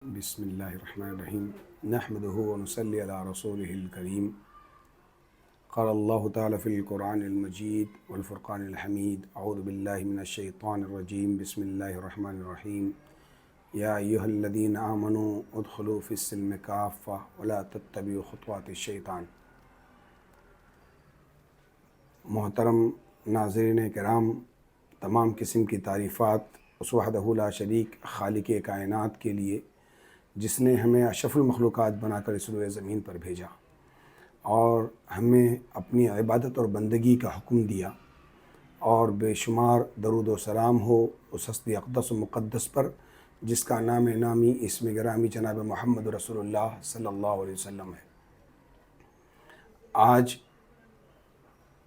بسم اللہ الرحمن الرحیم نحمده ونصلی علی رسوله الکریم قال اللہ تعالی فی القرآن المجید والفرقان الحمید اعوذ باللہ من الشیطان الرجیم بسم اللہ الرحمن الرحیم یا ایہا الذین آمنوا ادخلوا فی السلم کافہ ولا تتبعوا خطوات الشیطان۔ محترم ناظرین کرام، تمام قسم کی تعریفات اس وحدہ لا شریک خالق کائنات کے لیے جس نے ہمیں اشرف المخلوقات بنا کر اس روئے زمین پر بھیجا اور ہمیں اپنی عبادت اور بندگی کا حکم دیا، اور بے شمار درود و سلام ہو اس ہستی اقدس و مقدس پر جس کا نام نامی اسم گرامی جناب محمد رسول اللہ صلی اللہ علیہ وسلم ہے۔ آج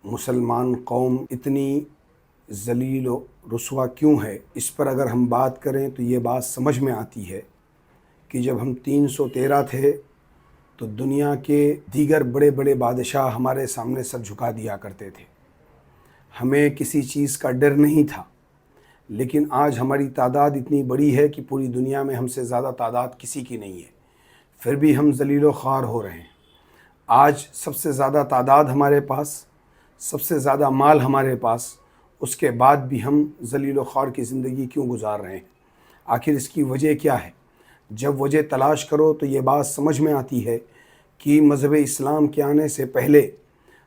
مسلمان قوم اتنی ذلیل و رسوا کیوں ہے، اس پر اگر ہم بات کریں تو یہ بات سمجھ میں آتی ہے کہ جب ہم 313 تھے تو دنیا کے دیگر بڑے بڑے بادشاہ ہمارے سامنے سر جھکا دیا کرتے تھے، ہمیں کسی چیز کا ڈر نہیں تھا۔ لیکن آج ہماری تعداد اتنی بڑی ہے کہ پوری دنیا میں ہم سے زیادہ تعداد کسی کی نہیں ہے، پھر بھی ہم ذلیل و خوار ہو رہے ہیں۔ آج سب سے زیادہ تعداد ہمارے پاس، سب سے زیادہ مال ہمارے پاس، اس کے بعد بھی ہم ذلیل و خوار کی زندگی کیوں گزار رہے ہیں؟ آخر اس کی وجہ کیا ہے؟ جب وجہ تلاش کرو تو یہ بات سمجھ میں آتی ہے کہ مذہب اسلام کے آنے سے پہلے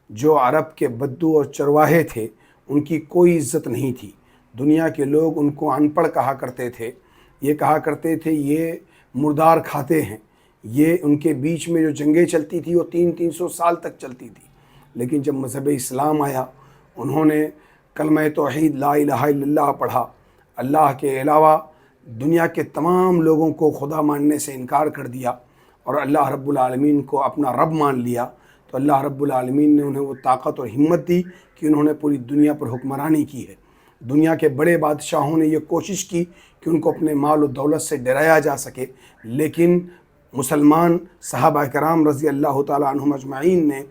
جو عرب کے بدو اور چرواہے تھے ان کی کوئی عزت نہیں تھی۔ دنیا کے لوگ ان کو ان پڑھ کہا کرتے تھے، یہ کہا کرتے تھے یہ مردار کھاتے ہیں۔ یہ ان کے بیچ میں جو جنگیں چلتی تھی وہ 300 سال تک چلتی تھی۔ لیکن جب مذہب اسلام آیا، انہوں نے کلمہ توحید لا الہ الا اللہ پڑھا، اللہ کے علاوہ دنیا کے تمام لوگوں کو خدا ماننے سے انکار کر دیا اور اللہ رب العالمین کو اپنا رب مان لیا، تو اللہ رب العالمین نے انہیں وہ طاقت اور ہمت دی کہ انہوں نے پوری دنیا پر حکمرانی کی ہے۔ دنیا کے بڑے بادشاہوں نے یہ کوشش کی کہ ان کو اپنے مال و دولت سے ڈرایا جا سکے، لیکن مسلمان صحابہ کرام رضی اللہ تعالیٰ عنہم اجمعین نے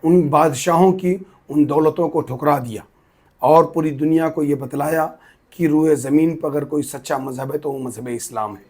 ان بادشاہوں کی ان دولتوں کو ٹھکرا دیا اور پوری دنیا کو یہ بتلایا کہ روئے زمین پر اگر کوئی سچا مذہب ہے تو وہ مذہب اسلام ہے۔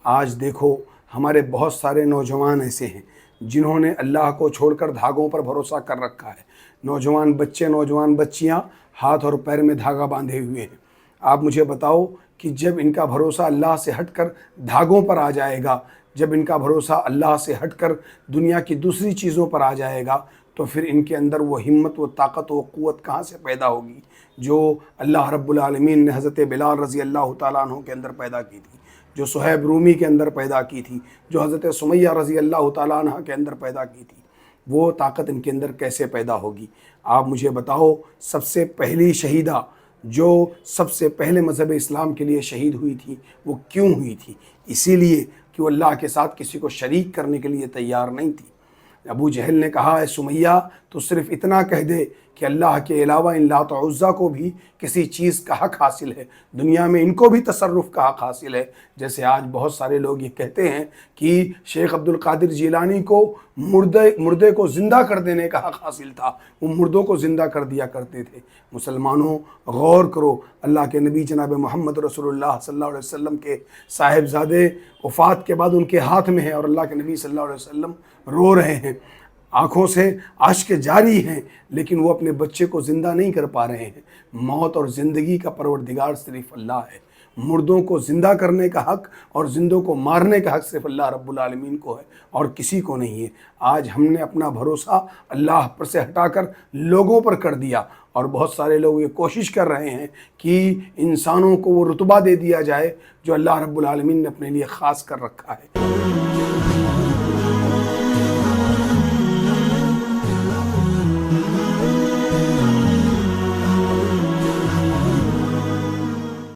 آج دیکھو ہمارے بہت سارے نوجوان ایسے ہیں جنہوں نے اللہ کو چھوڑ کر دھاگوں پر بھروسہ کر رکھا ہے۔ نوجوان بچے، نوجوان بچیاں ہاتھ اور پیر میں دھاگا باندھے ہوئے ہیں۔ آپ مجھے بتاؤ کہ جب ان کا بھروسہ اللہ سے ہٹ کر دھاگوں پر آ جائے گا، جب ان کا بھروسہ اللہ سے ہٹ کر دنیا کی دوسری چیزوں پر آ جائے گا، تو پھر ان کے اندر وہ ہمت، وہ طاقت، وہ قوت کہاں سے پیدا ہوگی جو اللہ رب العالمین نے حضرت بلال رضی اللہ تعالیٰ عنہ کے اندر پیدا کی تھی، جو صہیب رومی کے اندر پیدا کی تھی، جو حضرت سمیہ رضی اللہ تعالیٰ عنہ کے اندر پیدا کی تھی؟ وہ طاقت ان کے اندر کیسے پیدا ہوگی؟ آپ مجھے بتاؤ، سب سے پہلی شہیدہ جو سب سے پہلے مذہب اسلام کے لیے شہید ہوئی تھی وہ کیوں ہوئی تھی؟ اسی لیے کہ وہ اللہ کے ساتھ کسی کو شریک کرنے کے لیے تیار نہیں تھی۔ ابو جہل نے کہا، اے سمیہ تو صرف اتنا کہہ دے کہ اللہ کے علاوہ ان لات و عزیٰ کو بھی کسی چیز کا حق حاصل ہے، دنیا میں ان کو بھی تصرف کا حق حاصل ہے۔ جیسے آج بہت سارے لوگ یہ کہتے ہیں کہ شیخ عبد القادر جیلانی کو مردے کو زندہ کر دینے کا حق حاصل تھا، وہ مردوں کو زندہ کر دیا کرتے تھے۔ مسلمانوں غور کرو، اللہ کے نبی جناب محمد رسول اللہ صلی اللہ علیہ وسلم کے صاحبزادے وفات کے بعد ان کے ہاتھ میں ہیں اور اللہ کے نبی صلی اللہ علیہ وسلم رو رہے ہیں، آنکھوں سے اشک جاری ہیں، لیکن وہ اپنے بچے کو زندہ نہیں کر پا رہے ہیں۔ موت اور زندگی کا پروردگار صرف اللہ ہے۔ مردوں کو زندہ کرنے کا حق اور زندوں کو مارنے کا حق صرف اللہ رب العالمین کو ہے اور کسی کو نہیں ہے۔ آج ہم نے اپنا بھروسہ اللہ پر سے ہٹا کر لوگوں پر کر دیا، اور بہت سارے لوگ یہ کوشش کر رہے ہیں کہ انسانوں کو وہ رتبہ دے دیا جائے جو اللہ رب العالمین نے اپنے لیے خاص کر رکھا ہے۔